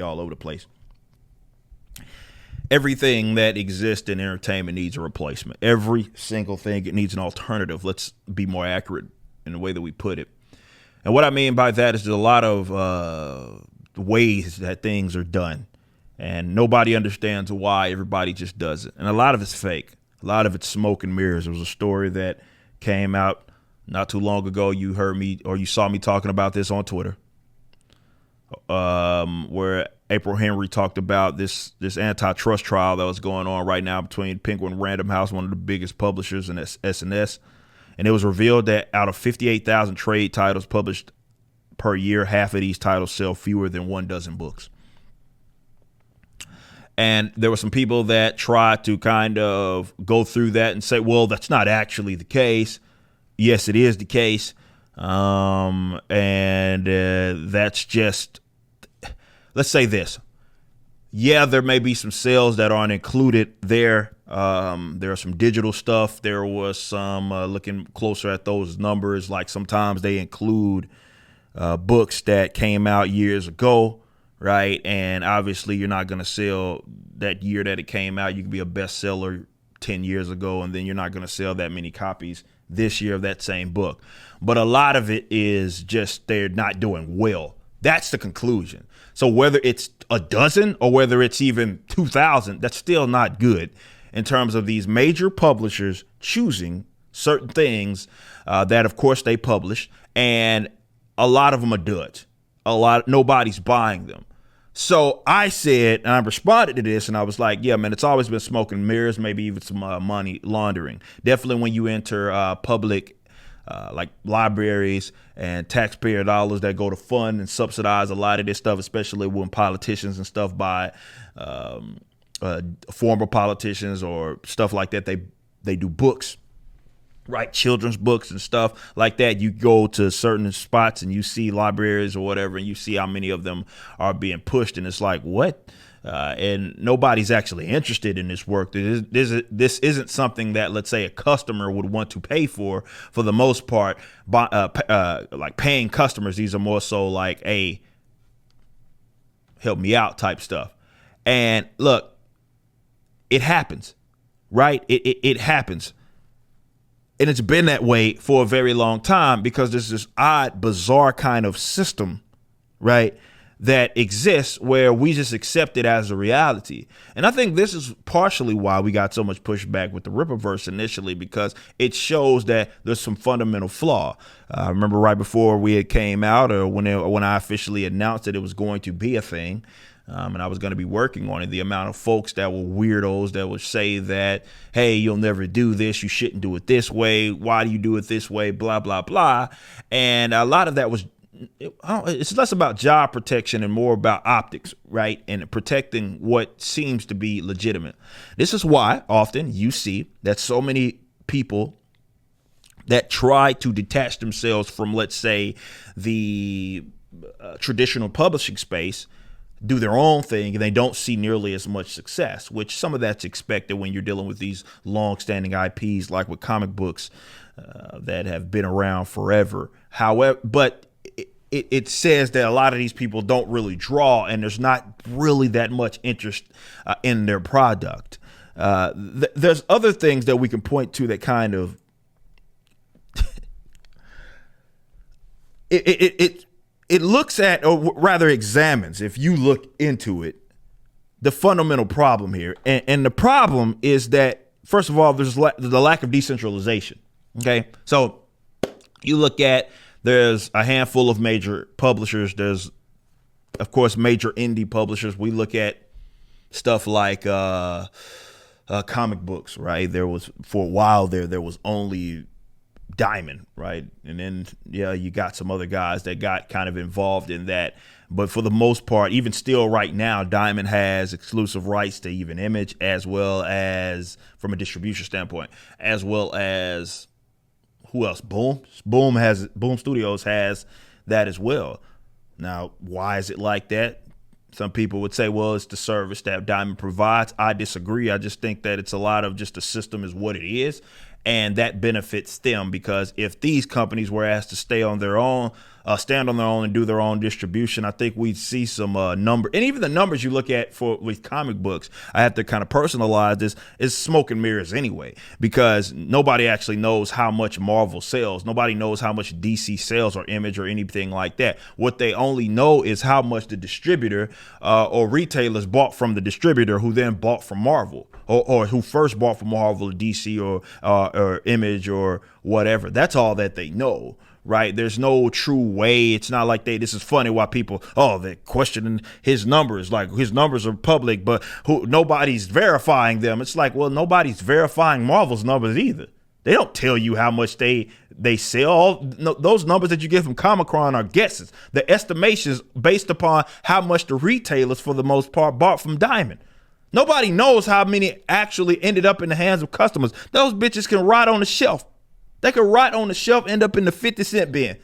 all over the place. Everything that exists in entertainment needs a replacement. Every single thing, it needs an alternative. Let's be more accurate in the way that we put it. And what I mean by that is there's a lot of ways that things are done, and nobody understands why. Everybody just does it. And a lot of it's fake. A lot of it's smoke and mirrors. There was a story that came out not too long ago. You heard me, or you saw me talking about this on Twitter, where April Henry talked about this antitrust trial that was going on right now between Penguin Random House, one of the biggest publishers, and SNS. And it was revealed that out of 58,000 trade titles published per year, half of these titles sell fewer than 12 books. And there were some people that tried to kind of go through that and say, well, that's not actually the case. Yes, it is the case. That's just, let's say this. Yeah, there may be some sales that aren't included there. There are some digital stuff. There was some looking closer at those numbers. Like sometimes they include books that came out years ago, right? And obviously you're not going to sell that year that it came out. You could be a bestseller 10 years ago, and then you're not going to sell that many copies this year of that same book. But a lot of it is just they're not doing well. That's the conclusion. So whether it's a dozen or whether it's even 2,000, that's still not good in terms of these major publishers choosing certain things that, of course, they publish. And a lot of them are duds. Nobody's buying them. So I said, and I responded to this, and I was like, yeah, man, it's always been smoke and mirrors, maybe even some money laundering. Definitely when you enter public like libraries and taxpayer dollars that go to fund and subsidize a lot of this stuff, especially when politicians and stuff buy former politicians or stuff like that. They do books, right? Children's books and stuff like that. You go to certain spots and you see libraries or whatever, and you see how many of them are being pushed. And it's like, what? And nobody's actually interested in this work. This isn't something that, let's say, a customer would want to pay for the most part. Like paying customers, these are more so like a help me out type stuff. And look, it happens, right? It happens. And it's been that way for a very long time because there's this odd, bizarre kind of system, right, that exists where we just accept it as a reality. And I think this is partially why we got so much pushback with the Rippaverse initially, because it shows that there's some fundamental flaw. I remember right before we had came out, or when I officially announced that it was going to be a thing, and I was going to be working on it, the amount of folks that were weirdos that would say that, hey, you'll never do this, you shouldn't do it this way, why do you do it this way, blah, blah, blah. And a lot of that was, it's less about job protection and more about optics, right? And protecting what seems to be legitimate. This is why often you see that so many people that try to detach themselves from, let's say, the traditional publishing space do their own thing, and they don't see nearly as much success, which some of that's expected when you're dealing with these long-standing IPs like with comic books that have been around forever. However, but it says that a lot of these people don't really draw, and there's not really that much interest in their product. There's other things that we can point to that kind of it looks at, or rather examines, if you look into it, the fundamental problem here. And the problem is that, first of all, there's the lack of decentralization. Okay, so you look at, there's a handful of major publishers. There's, of course, major indie publishers. We look at stuff like comic books, right? There was, for a while there was only Diamond, right? And then, yeah, you got some other guys that got kind of involved in that. But for the most part, even still right now, Diamond has exclusive rights to even Image, as well as, from a distribution standpoint, as well as, who else? Boom Studios has that as well. Now, why is it like that? Some people would say, well, it's the service that Diamond provides. I disagree. I just think that it's a lot of just the system is what it is. And that benefits them, because if these companies were asked to stay on their own, stand on their own and do their own distribution, I think we'd see some number. And even the numbers you look at with comic books, I have to kind of personalize this, is smoke and mirrors anyway, because nobody actually knows how much Marvel sells. Nobody knows how much DC sells or Image or anything like that. What they only know is how much the distributor or retailers bought from the distributor, who then bought from Marvel, or who first bought from Marvel or DC or Image or whatever. That's all that they know. Right. There's no true way. It's not like this is funny why people, they're questioning his numbers. Like, his numbers are public, but nobody's verifying them. It's like, well, nobody's verifying Marvel's numbers either. They don't tell you how much they sell. Those numbers that you get from Comic-Con are guesses. The estimations based upon how much the retailers, for the most part, bought from Diamond. Nobody knows how many actually ended up in the hands of customers. Those bitches can rot on the shelf. They could rot on the shelf, end up in the 50-cent bin,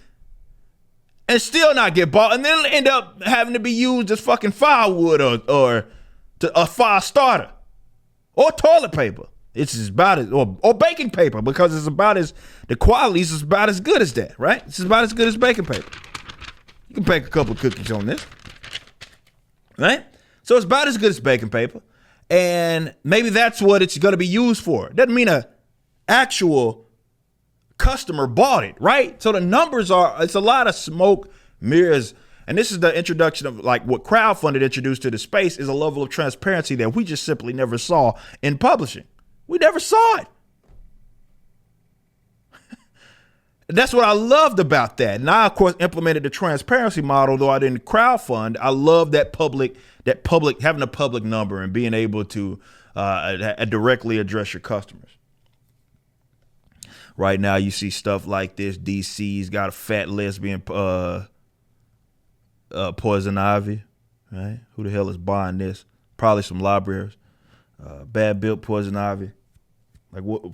and still not get bought, and then end up having to be used as fucking firewood or a fire starter or toilet paper. It's about as, or baking paper, because the quality is about as good as that, right? It's about as good as baking paper. You can bake a couple of cookies on this, right? So it's about as good as baking paper, and maybe that's what it's going to be used for. Doesn't mean a actual customer bought it, right? So the numbers it's a lot of smoke, mirrors. And this is the introduction of, like, what crowdfunded introduced to the space is a level of transparency that we just simply never saw in publishing. We never saw it. That's what I loved about that. And I, of course, implemented the transparency model, though I didn't crowdfund. I love that public, having a public number and being able to directly address your customers. Right now, you see stuff like this. DC's got a fat lesbian poison ivy, right? Who the hell is buying this? Probably some libraries. Bad built poison ivy. Like, what?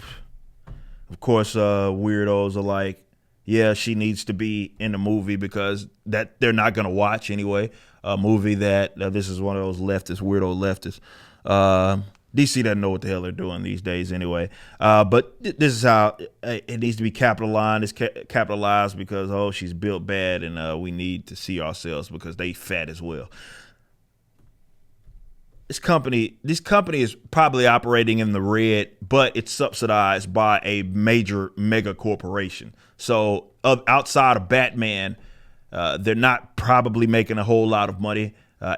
Of course, weirdos are like, yeah, she needs to be in the movie, because that they're not going to watch anyway. A movie that this is one of those weirdo leftists. DC doesn't know what the hell they're doing these days anyway. But this is how it needs to be capitalized. It's capitalized because, she's built bad, and we need to see ourselves because they fat as well. This company is probably operating in the red, but it's subsidized by a major mega corporation. So outside of Batman, they're not probably making a whole lot of money.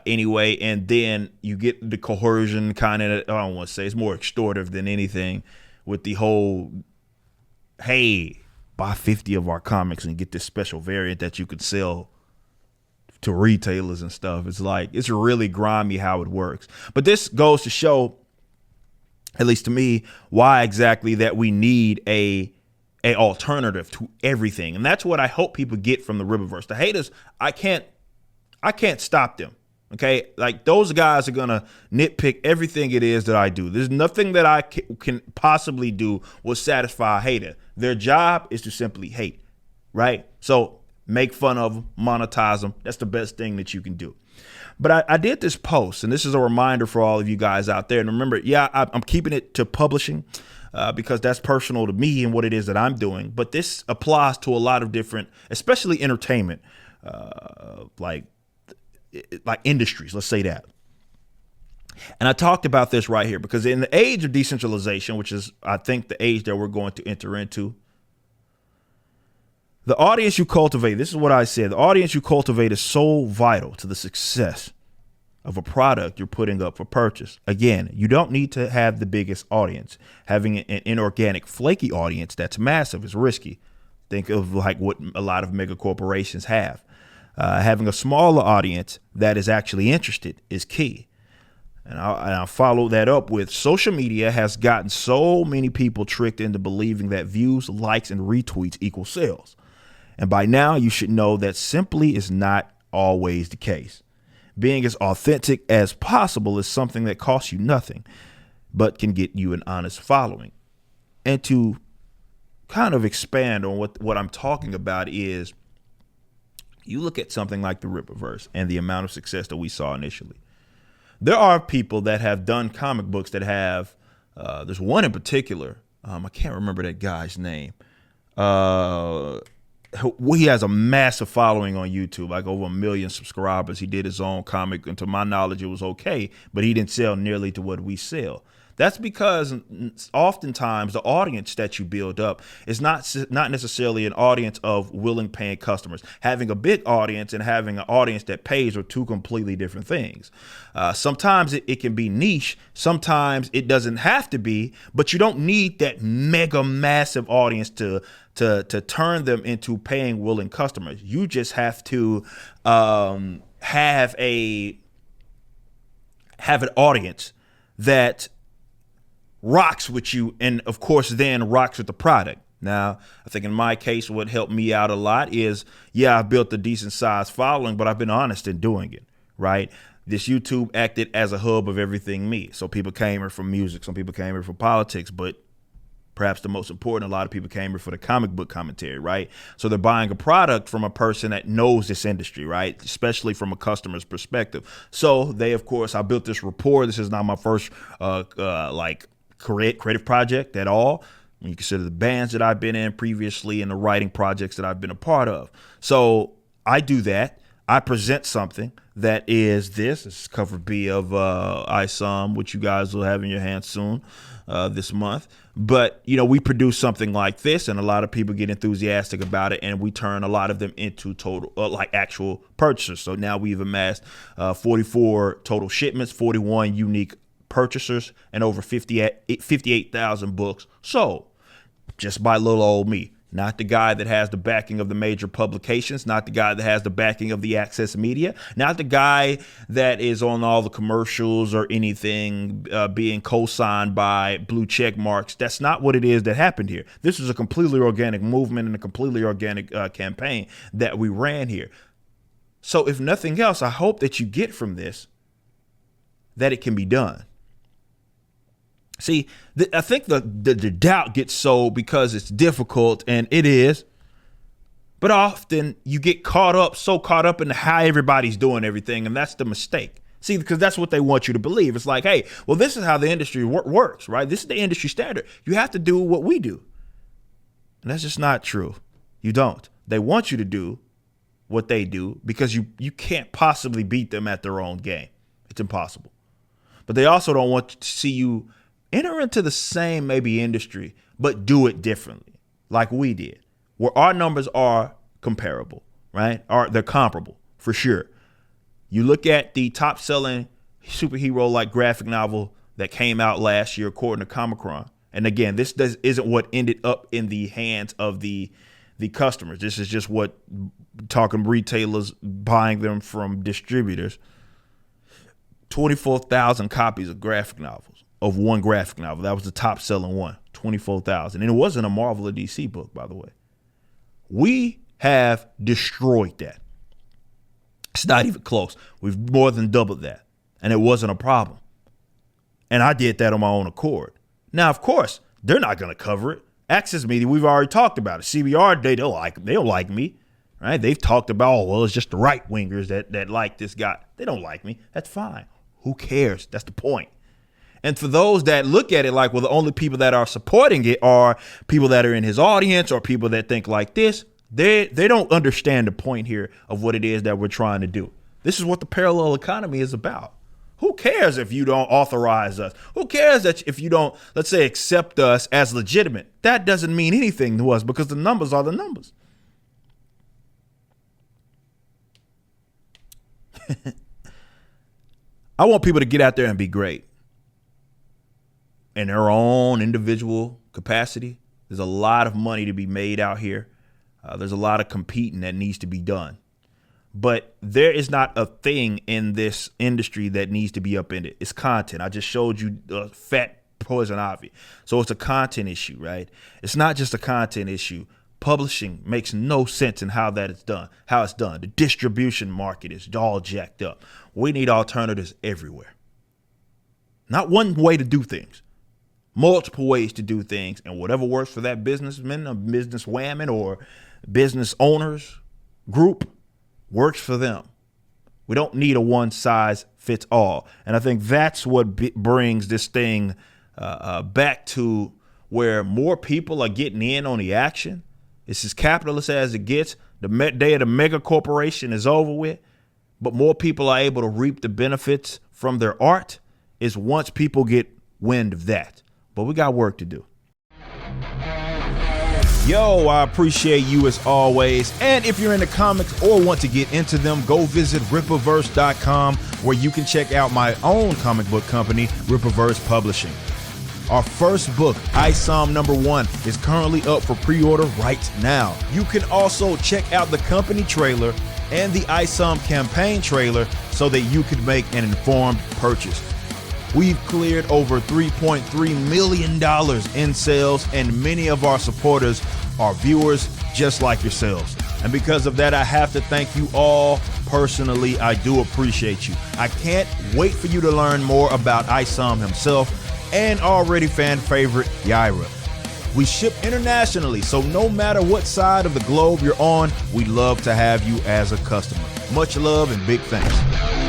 Anyway, and then you get the coercion kind of, I don't want to say, it's more extortive than anything, with the whole, hey, buy 50 of our comics and get this special variant that you could sell to retailers and stuff. It's like, it's really grimy how it works. But this goes to show, at least to me, why exactly that we need a alternative to everything. And that's what I hope people get from the Riververse. The haters, I can't stop them. Okay, like, those guys are going to nitpick everything it is that I do. There's nothing that I can possibly do will satisfy a hater. Their job is to simply hate, right? So make fun of them, monetize them. That's the best thing that you can do. But I did this post, and this is a reminder for all of you guys out there. And remember, I'm keeping it to publishing because that's personal to me and what it is that I'm doing. But this applies to a lot of different, especially entertainment, like industries, let's say that. And I talked about this right here because in the age of decentralization, which is, I think, the age that we're going to enter into, the audience you cultivate, this is what I said, the audience you cultivate is so vital to the success of a product you're putting up for purchase. Again, you don't need to have the biggest audience. Having an inorganic, flaky audience that's massive is risky. Think of like what a lot of mega corporations have. Having a smaller audience that is actually interested is key. And I'll follow that up with social media has gotten so many people tricked into believing that views, likes, and retweets equal sales. And by now, you should know that simply is not always the case. Being as authentic as possible is something that costs you nothing, but can get you an honest following. And to kind of expand on what I'm talking about is, you look at something like the Rippaverse and the amount of success that we saw initially. There are people that have done comic books that have, there's one in particular, I can't remember that guy's name. he has a massive following on YouTube, like over 1 million subscribers. He did his own comic, and to my knowledge, it was okay, but he didn't sell nearly to what we sell. That's because oftentimes the audience that you build up is not necessarily an audience of willing paying customers. Having a big audience and having an audience that pays are two completely different things. Sometimes it can be niche. Sometimes it doesn't have to be, but you don't need that mega massive audience to turn them into paying willing customers. You just have to have an audience that rocks with you, and of course then rocks with the product. Now, I think in my case, what helped me out a lot is, yeah, I built a decent sized following, but I've been honest in doing it, right? This YouTube acted as a hub of everything me. So people came here for music, some people came here for politics, but perhaps the most important, a lot of people came here for the comic book commentary, right? So they're buying a product from a person that knows this industry, right? Especially from a customer's perspective. So they, of course, I built this rapport. This is not my first creative project at all, when you consider the bands that I've been in previously and the writing projects that I've been a part of. So I do that. I present something that is this is cover B of iSum, which you guys will have in your hands soon this month. But, we produce something like this, and a lot of people get enthusiastic about it, and we turn a lot of them into total actual purchasers. So now we've amassed 44 total shipments, 41 unique purchasers, and over 58,000 books sold just by little old me. Not the guy that has the backing of the major publications, not the guy that has the backing of the access media, not the guy that is on all the commercials or anything being co-signed by blue check marks. That's not what it is that happened here. This is a completely organic movement and a completely organic campaign that we ran here. So if nothing else, I hope that you get from this that it can be done. See, I think the doubt gets so because it's difficult, and it is. But often you get so caught up in how everybody's doing everything, and that's the mistake. See, because that's what they want you to believe. It's like, hey, well, this is how the industry works, right? This is the industry standard. You have to do what we do. And that's just not true. You don't. They want you to do what they do because you can't possibly beat them at their own game. It's impossible. But they also don't want to see you enter into the same maybe industry, but do it differently, like we did, where our numbers are comparable, right? They're comparable for sure. You look at the top selling superhero like graphic novel that came out last year, according to Comicron. And again, this isn't what ended up in the hands of the customers. This is just what talking retailers buying them from distributors. 24,000 copies of graphic novels. Of one graphic novel. That was the top selling one, 24,000. And it wasn't a Marvel or DC book, by the way. We have destroyed that. It's not even close. We've more than doubled that. And it wasn't a problem. And I did that on my own accord. Now, of course, they're not going to cover it. Access Media, we've already talked about it. CBR, they don't like me. Right? They've talked about, it's just the right wingers that like this guy. They don't like me. That's fine. Who cares? That's the point. And for those that look at it like, the only people that are supporting it are people that are in his audience or people that think like this, they don't understand the point here of what it is that we're trying to do. This is what the parallel economy is about. Who cares if you don't authorize us? Who cares that if you don't, let's say, accept us as legitimate? That doesn't mean anything to us because the numbers are the numbers. I want people to get out there and be great. In their own individual capacity. There's a lot of money to be made out here. There's a lot of competing that needs to be done. But there is not a thing in this industry that needs to be upended. It's content. I just showed you fat poison ivy. So it's a content issue, right? It's not just a content issue. Publishing makes no sense in how it's done. The distribution market is all jacked up. We need alternatives everywhere. Not one way to do things. Multiple ways to do things, and whatever works for that businessman or businesswoman or business owners group works for them. We don't need a one size fits all. And I think that's what brings this thing back to where more people are getting in on the action. It's as capitalist as it gets. The day of the mega corporation is over with, but more people are able to reap the benefits from their art is once people get wind of that. But we got work to do. Yo, I appreciate you as always. And if you're into comics or want to get into them, go visit Rippaverse.com, where you can check out my own comic book company, Rippaverse Publishing. Our first book, ISOM #1, is currently up for pre-order right now. You can also check out the company trailer and the ISOM campaign trailer so that you can make an informed purchase. We've cleared over $3.3 million in sales, and many of our supporters are viewers just like yourselves. And because of that, I have to thank you all personally. I do appreciate you. I can't wait for you to learn more about ISOM himself and already fan favorite Yaira. We ship internationally, so no matter what side of the globe you're on, we'd love to have you as a customer. Much love and big thanks.